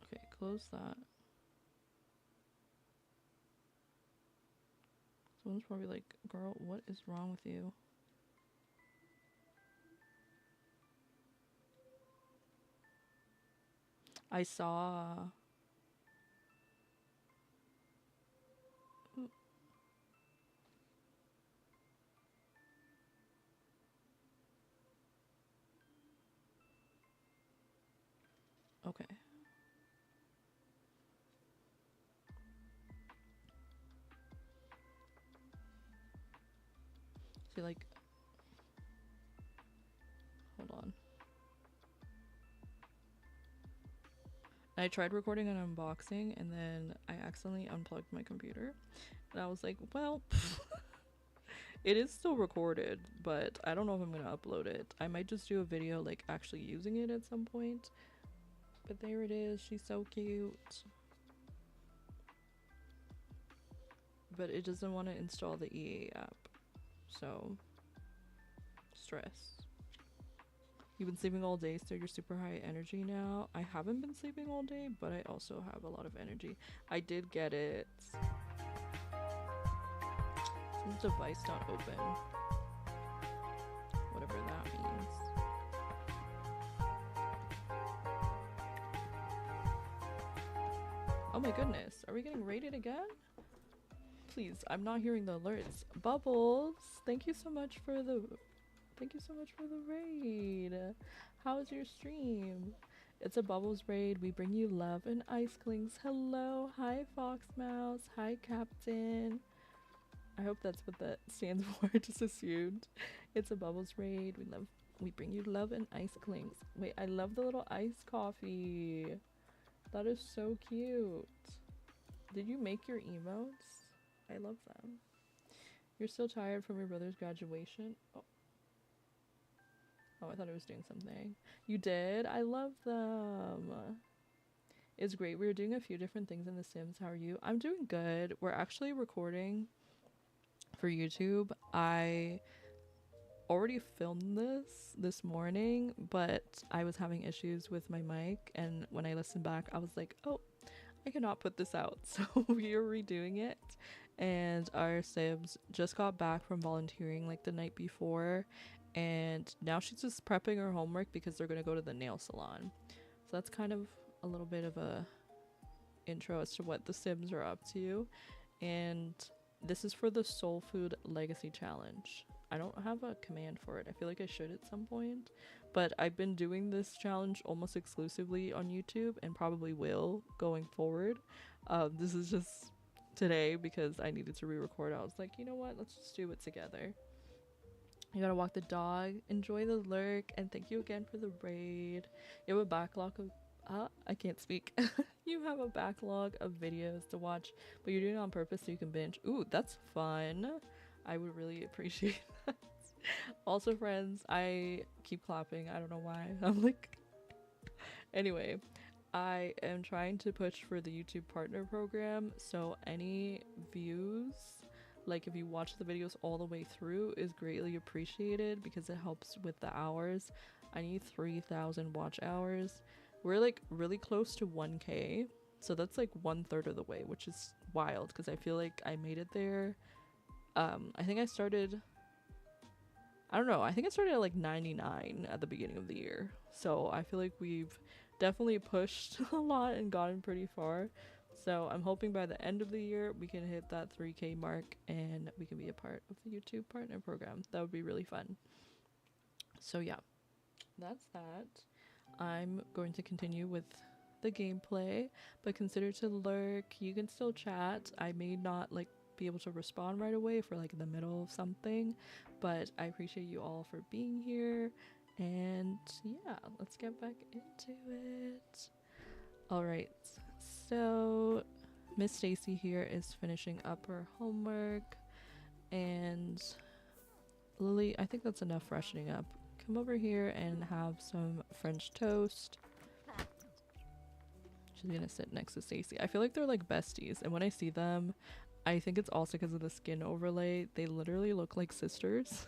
Okay, close that. Someone's probably like, girl, what is wrong with you? I saw. Okay. See, like, hold on. I tried recording an unboxing and then I accidentally unplugged my computer. And I was like, well, it is still recorded, but I don't know if I'm gonna upload it. I might just do a video like actually using it at some point. But there it is. She's so cute. but it doesn't want to install the EA app. So, stress. You've been sleeping all day, so you're super high energy now. I haven't been sleeping all day, but I also have a lot of energy. I did get it. Since device not open. Whatever that means. Oh my goodness, are we getting raided again? Please, I'm not hearing the alerts. Bubbles, thank you so much for the raid. How's your stream? It's a Bubbles raid. We bring you love and ice clings. Hello, hi Fox Mouse, hi Captain. I hope that's what that stands for. I just assumed. It's a Bubbles raid. We bring you love and ice clings. Wait, I love the little iced coffee. That is so cute. Did you make your emotes? I love them. You're still tired from your brother's graduation? Oh, I thought it was doing something. You did? I love them. It's great. We were doing a few different things in The Sims. How are you? I'm doing good. We're actually recording for YouTube. I already filmed this morning, but I was having issues with my mic, and when I listened back I was like, oh, I cannot put this out. So we are redoing it, and our Sims just got back from volunteering like the night before, and now she's just prepping her homework because they're gonna go to the nail salon. So that's kind of a little bit of a intro as to what the Sims are up to, and this is for the Soul Food Legacy Challenge. I don't have a command for it. I feel like I should at some point, but I've been doing this challenge almost exclusively on YouTube and probably will going forward. This is just today because I needed to re-record. I was like, you know what? Let's just do it together. You gotta walk the dog, enjoy the lurk, and thank you again for the raid. You have a backlog of I can't speak. You have a backlog of videos to watch, but you're doing it on purpose so you can binge. Ooh, that's fun. I would really appreciate that. Also, friends, I keep clapping. I don't know why. I'm like... Anyway, I am trying to push for the YouTube partner program, so any views, like if you watch the videos all the way through, is greatly appreciated because it helps with the hours. I need 3,000 watch hours. We're like really close to 1K, so that's like 1/3 of the way, which is wild because I feel like I made it there. I think I started, I don't know, I think I started at like 99 at the beginning of the year, so I feel like we've definitely pushed a lot and gotten pretty far. So I'm hoping by the end of the year we can hit that 3K mark and we can be a part of the YouTube partner program. That would be really fun. So yeah, that's that. I'm going to continue with the gameplay, but consider to lurk. You can still chat. I may not like be able to respond right away for like in the middle of something, but I appreciate you all for being here. And yeah, let's get back into it. All right, so Miss Stacy here is finishing up her homework, and Lily, I think that's enough freshening up. Come over here and have some French toast. She's gonna sit next to Stacy. I feel like they're like besties, and when I see them, I think it's also because of the skin overlay. They literally look like sisters.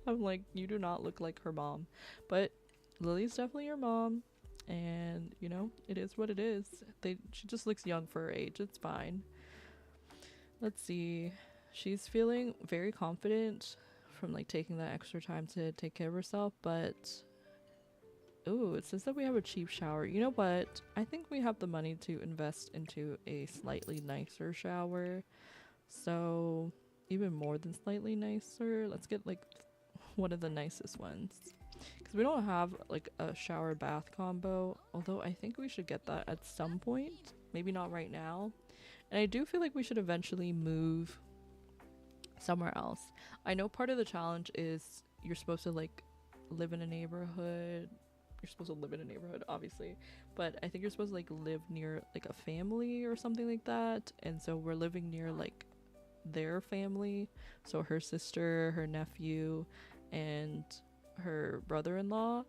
I'm like, you do not look like her mom, but Lily's definitely your mom, and you know, it is what it is. She just looks young for her age. It's fine. Let's see. She's feeling very confident from like taking that extra time to take care of herself, but ooh, it says that we have a cheap shower. You know what? I think we have the money to invest into a slightly nicer shower. So even more than slightly nicer, let's get like one of the nicest ones, because we don't have like a shower bath combo, although I think we should get that at some point, maybe not right now. And I do feel like we should eventually move somewhere else. I know part of the challenge is you're supposed to like live in a neighborhood. You're supposed to live in a neighborhood, obviously, but I think you're supposed to like live near like a family or something like that. And so we're living near like their family, so her sister, her nephew, and her brother-in-law.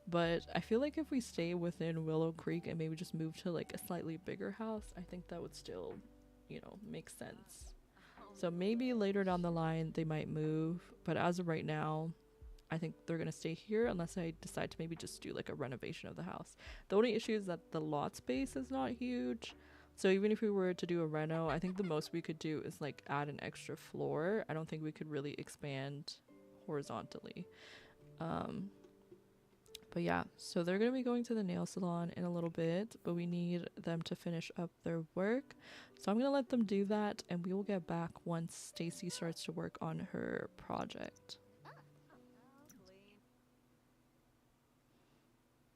But I feel like if we stay within Willow Creek and maybe just move to like a slightly bigger house, I think that would still, you know, make sense. So maybe later down the line they might move, but as of right now, I think they're gonna stay here unless I decide to maybe just do like a renovation of the house. The only issue is that the lot space is not huge. So even if we were to do a reno, I think the most we could do is like add an extra floor. I don't think we could really expand horizontally. But yeah, so they're gonna be going to the nail salon in a little bit, but we need them to finish up their work. So I'm gonna let them do that, and we will get back once Stacy starts to work on her project.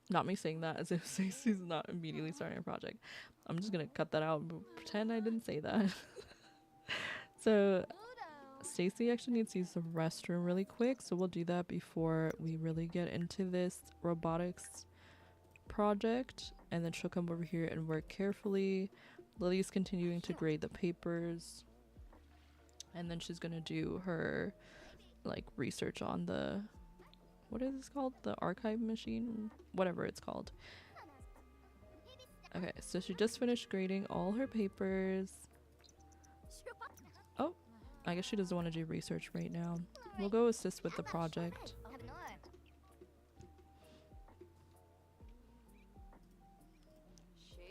Not me saying that as if Stacy's not immediately starting a project. I'm just gonna cut that out and pretend I didn't say that. So Stacy actually needs to use the restroom really quick, so we'll do that before we really get into this robotics project, and then she'll come over here and work carefully. Lily's continuing to grade the papers, and then she's gonna do her like research on the, what is this called, the archive machine, whatever it's called. Okay, so she just finished grading all her papers. Oh, I guess she doesn't want to do research right now. We'll go assist with the project.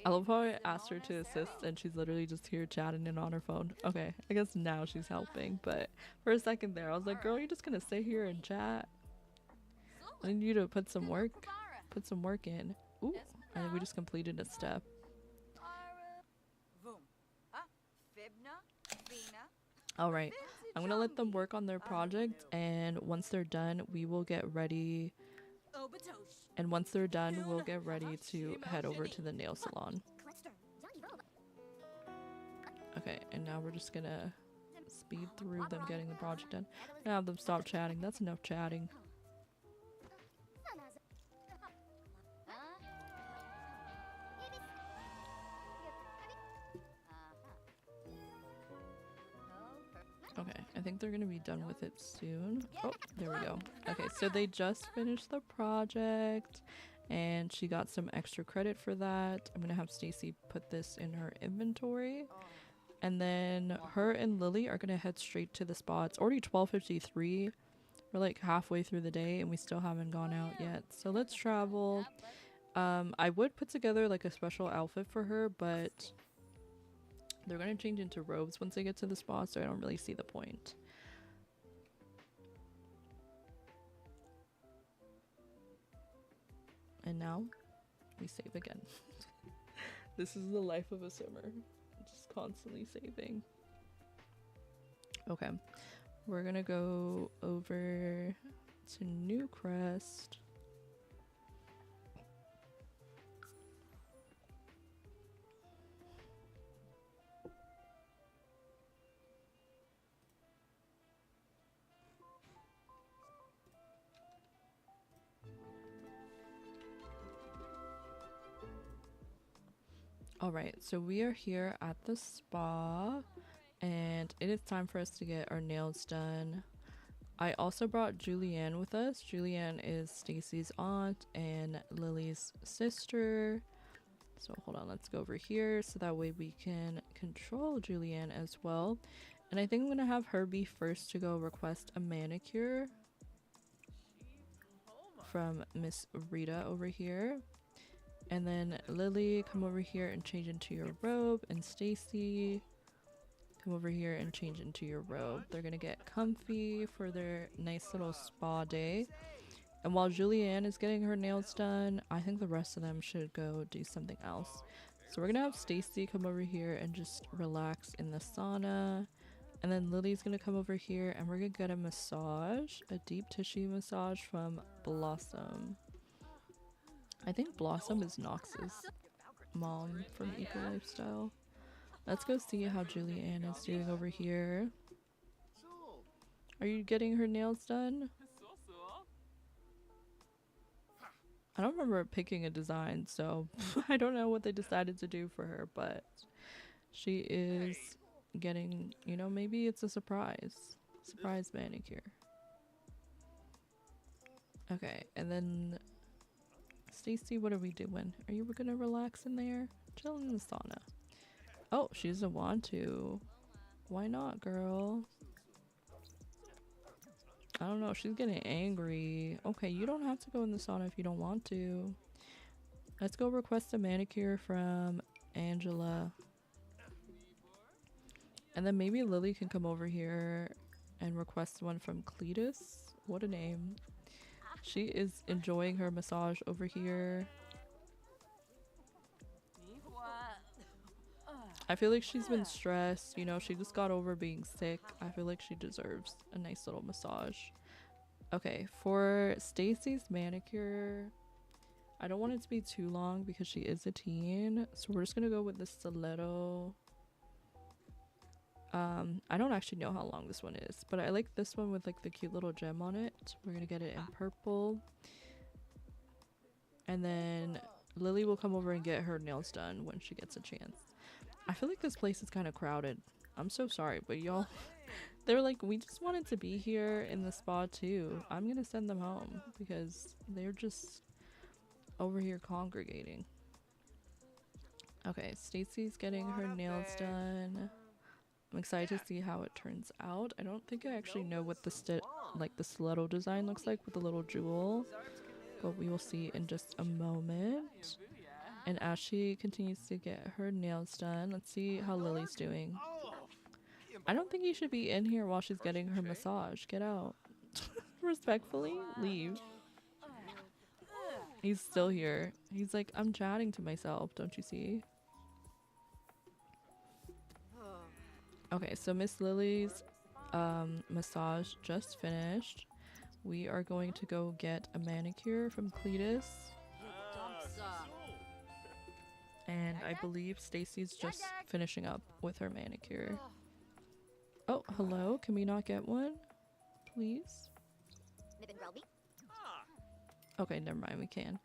I love how I asked her to assist and she's literally just here chatting and on her phone. Okay, I guess now she's helping, but for a second there I was like, girl, you're just gonna sit here and chat? I need you to put some work in. Ooh, I think we just completed a step. Alright, I'm gonna let them work on their project, and once they're done, we will get ready. And once they're done, we'll get ready to head over to the nail salon. Okay, and now we're just gonna speed through them getting the project done. Now have them stop chatting. That's enough chatting. Okay, I think they're gonna be done with it soon. Oh, there we go. Okay, so they just finished the project and she got some extra credit for that. I'm gonna have Stacy put this in her inventory. And then her and Lily are gonna head straight to the spa. It's already 12:53. We're like halfway through the day and we still haven't gone out yet. So let's travel. I would put together like a special outfit for her, but they're gonna change into robes once they get to the spa, so I don't really see the point. And now we save again. This is the life of a simmer. Just constantly saving. Okay. We're gonna go over to Newcrest. Alright, so we are here at the spa and it is time for us to get our nails done. I also brought Julianne with us. Julianne is Stacy's aunt and Lily's sister. So hold on, let's go over here so that way we can control Julianne as well. And I think I'm gonna have her be first to go request a manicure from Miss Rita over here. And then Lily, come over here and change into your robe. And Stacy, come over here and change into your robe. They're gonna get comfy for their nice little spa day. And while Julianne is getting her nails done, I think the rest of them should go do something else. So we're gonna have Stacy come over here and just relax in the sauna. And then Lily's gonna come over here and we're gonna get a massage, a deep tissue massage from Blossom. I think Blossom is Nox's mom from Eco Lifestyle. Let's go see how Julianne is doing over here. Are you getting her nails done? I don't remember picking a design, so I don't know what they decided to do for her, but she is getting, you know, maybe it's a surprise manicure. Okay, and then Stacy, what are we doing? Are you gonna relax in there? Chill in the sauna. Oh, she doesn't want to. Why not, girl? I don't know. She's getting angry. Okay, you don't have to go in the sauna if you don't want to. Let's go request a manicure from Angela. And then maybe Lily can come over here and request one from Cletus. What a name. She is enjoying her massage over here. I feel like she's been stressed. You know, she just got over being sick. I feel like she deserves a nice little massage. Okay, for Stacy's manicure, I don't want it to be too long because she is a teen. So we're just gonna go with the stiletto. I don't actually know how long this one is, but I like this one with like the cute little gem on it. We're gonna get it in purple. And then Lily will come over and get her nails done when she gets a chance. I feel like this place is kind of crowded. I'm so sorry, but y'all, they're like, we just wanted to be here in the spa too. I'm gonna send them home because they're just over here congregating. Okay, Stacy's getting her nails done. I'm excited to see how it turns out. I don't think I actually know what the stiletto design looks like with the little jewel, but we will see in just a moment. And as she continues to get her nails done, let's see how Lily's doing. I don't think you should be in here while she's getting her massage. Get out. Respectfully, leave. He's still here. He's like, I'm chatting to myself, don't you see? Okay, so Miss Lily's massage just finished. We are going to go get a manicure from Cletus. And I believe Stacy's just finishing up with her manicure. Oh, hello. Can we not get one? Please? Okay, never mind. We can.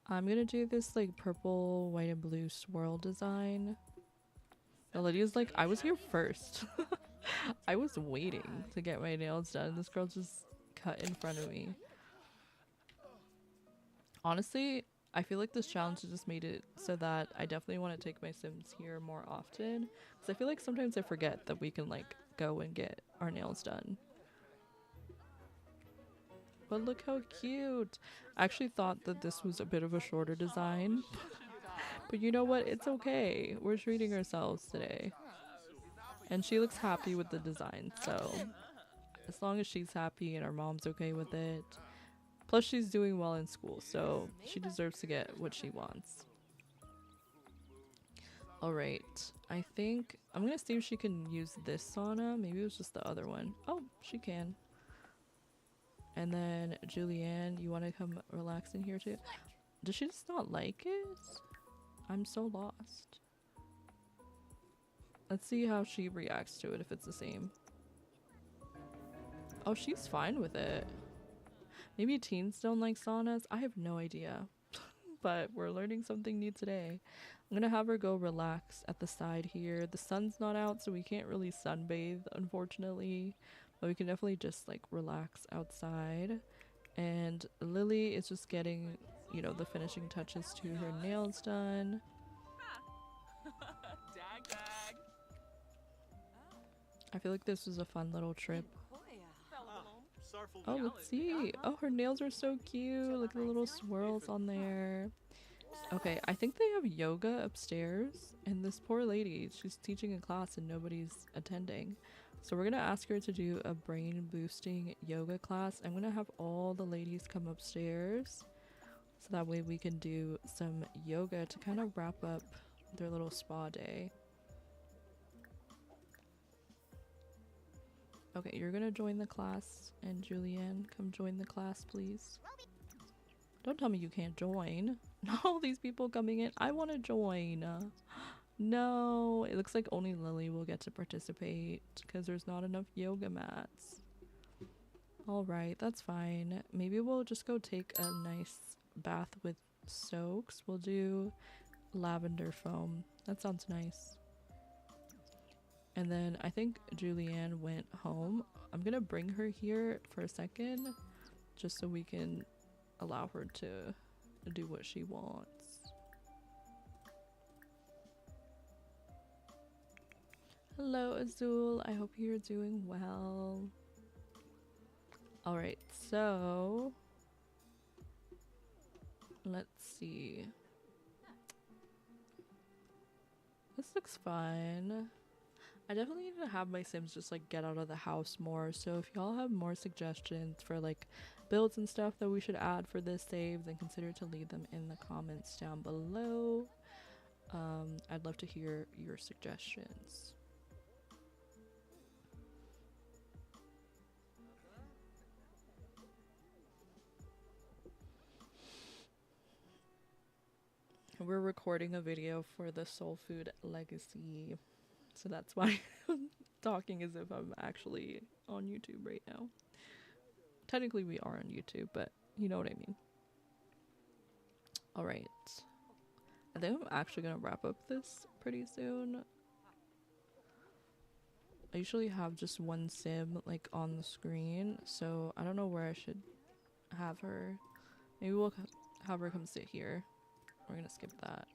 I'm gonna do this like purple, white, and blue swirl design. The lady's like, I was here first. I was waiting to get my nails done. This girl just cut in front of me. Honestly, I feel like this challenge just made it so that I definitely want to take my Sims here more often. Because I feel like sometimes I forget that we can like go and get our nails done. But look how cute. I actually thought that this was a bit of a shorter design. But you know what? It's okay. We're treating ourselves today. And she looks happy with the design. So as long as she's happy and her mom's okay with it. Plus, she's doing well in school, so she deserves to get what she wants. Alright, I think I'm gonna see if she can use this sauna. Maybe it was just the other one. Oh, she can. And then, Julianne, you want to come relax in here too? Does she just not like it? I'm so lost. Let's see how she reacts to it, if it's the same. Oh, she's fine with it. Maybe teens don't like saunas. I have no idea. But we're learning something new today. I'm gonna have her go relax at the side here. The sun's not out, so we can't really sunbathe, unfortunately. But we can definitely just like relax outside. And Lily is just getting, you know, the finishing touches to her nails done. I feel like this was a fun little trip. Oh, let's see. Oh, her nails are so cute. Look at the little swirls on there. Okay, I think they have yoga upstairs. And this poor lady, she's teaching a class and nobody's attending. So we're going to ask her to do a brain boosting yoga class. I'm going to have all the ladies come upstairs. So that way we can do some yoga to kind of wrap up their little spa day. Okay, you're gonna join the class, and Julianne, come join the class, please. Don't tell me you can't join. All these people coming in. I want to join. No, it looks like only Lily will get to participate because there's not enough yoga mats. Alright, that's fine. Maybe we'll just go take a nice bath with soaks. We'll do lavender foam. That sounds nice. And then I think Julianne went home. I'm gonna bring her here for a second just so we can allow her to do what she wants. Hello, Azul. I hope you're doing well. Alright, so let's see. This looks fine. I definitely need to have my Sims just like get out of the house more. So if y'all have more suggestions for like builds and stuff that we should add for this save, then consider to leave them in the comments down below. I'd love to hear your suggestions. We're recording a video for the Soul Food Legacy, so that's why I'm talking as if I'm actually on YouTube right now. Technically we are on YouTube, but you know what I mean. Alright. I think I'm actually gonna wrap up this pretty soon. I usually have just one sim like on the screen, so I don't know where I should have her. Maybe we'll have her come sit here. We're gonna skip that.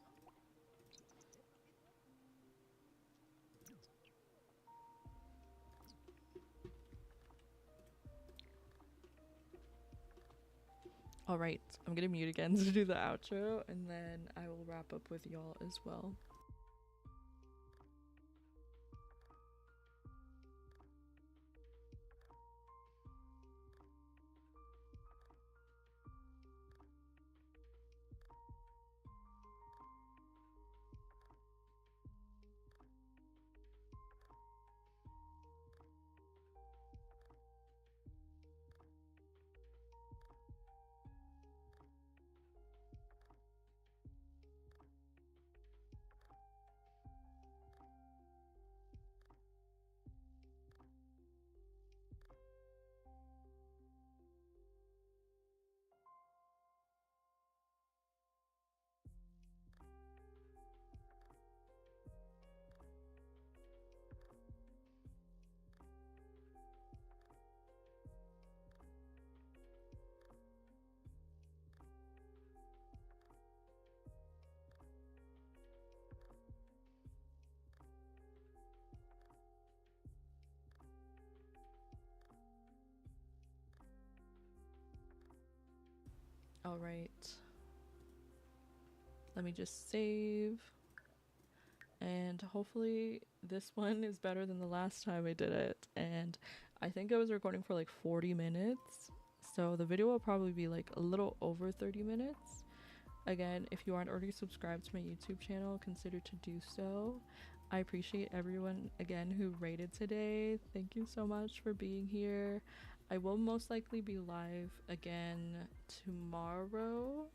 Alright, I'm gonna mute again to do the outro, and then I will wrap up with y'all as well. Alright. Let me just save. And hopefully this one is better than the last time I did it. And I think I was recording for like 40 minutes. So the video will probably be like a little over 30 minutes. Again, if you aren't already subscribed to my YouTube channel, consider to do so. I appreciate everyone again who rated today. Thank you so much for being here. I will most likely be live again tomorrow.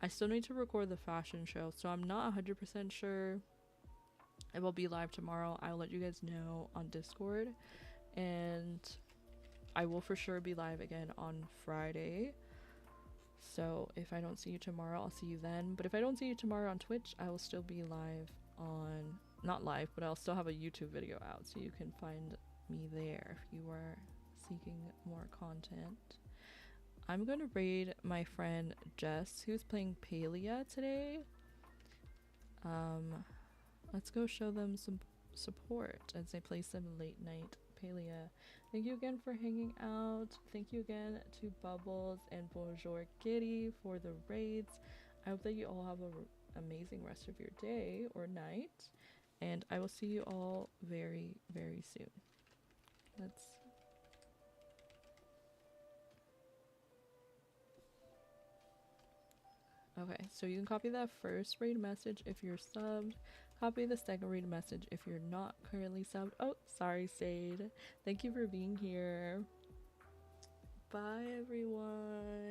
I still need to record the fashion show, so I'm not 100% sure I will be live tomorrow. I'll let you guys know on Discord, and I will for sure be live again on Friday. So if I don't see you tomorrow, I'll see you then. But if I don't see you tomorrow on Twitch, I will still be live on, not live, but I'll still have a YouTube video out, so you can find me there if you are seeking more content. I'm gonna raid my friend Jess, who's playing Palia today. Let's go show them some support as they play some late night Palia. Thank you again for hanging out. Thank you again to Bubbles and Bonjour Kitty for the raids. I hope that you all have an amazing rest of your day or night, and I will see you all very, very soon. Okay, so you can copy that first raid message if you're subbed. Copy the second raid message if you're not currently subbed. Oh, sorry, Sade. Thank you for being here. Bye, everyone.